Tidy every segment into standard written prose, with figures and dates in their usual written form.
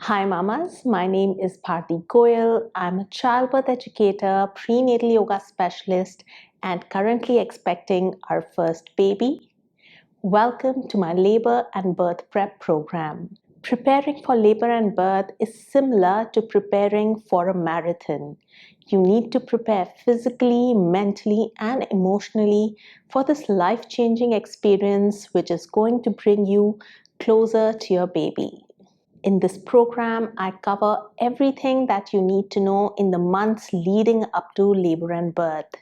Hi mamas, my name is Bharti Goyal. I'm a childbirth educator, prenatal yoga specialist, and currently expecting our first baby. Welcome to my labor and birth prep program. Preparing for labor and birth is similar to preparing for a marathon. You need to prepare physically, mentally, and emotionally for this life-changing experience, which is going to bring you closer to your baby. In this program, I cover everything that you need to know in the months leading up to labor and birth.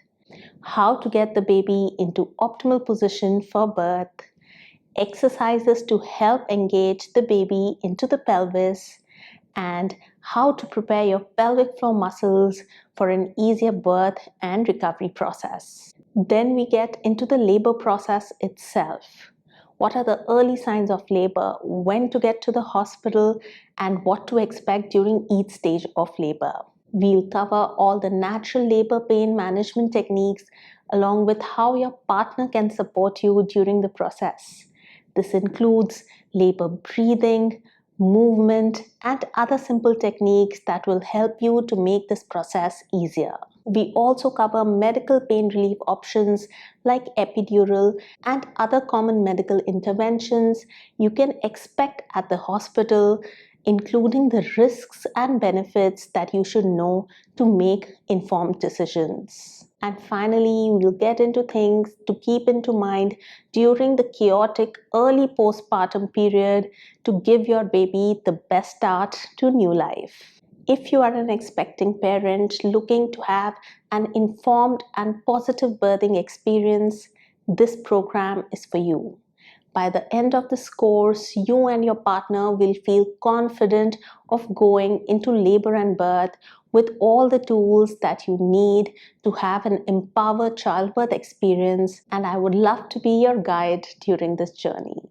How to get the baby into optimal position for birth, exercises to help engage the baby into the pelvis, and how to prepare your pelvic floor muscles for an easier birth and recovery process. Then we get into the labor process itself. What are the early signs of labor, when to get to the hospital, and what to expect during each stage of labor. We'll cover all the natural labor pain management techniques along with how your partner can support you during the process. This includes labor breathing, movement, and other simple techniques that will help you to make this process easier. We also cover medical pain relief options like epidural and other common medical interventions you can expect at the hospital, including the risks and benefits that you should know to make informed decisions. And finally, we'll get into things to keep into mind during the chaotic early postpartum period to give your baby the best start to new life. If you are an expecting parent looking to have an informed and positive birthing experience, this program is for you. By the end of this course, you and your partner will feel confident of going into labor and birth with all the tools that you need to have an empowered childbirth experience, and I would love to be your guide during this journey.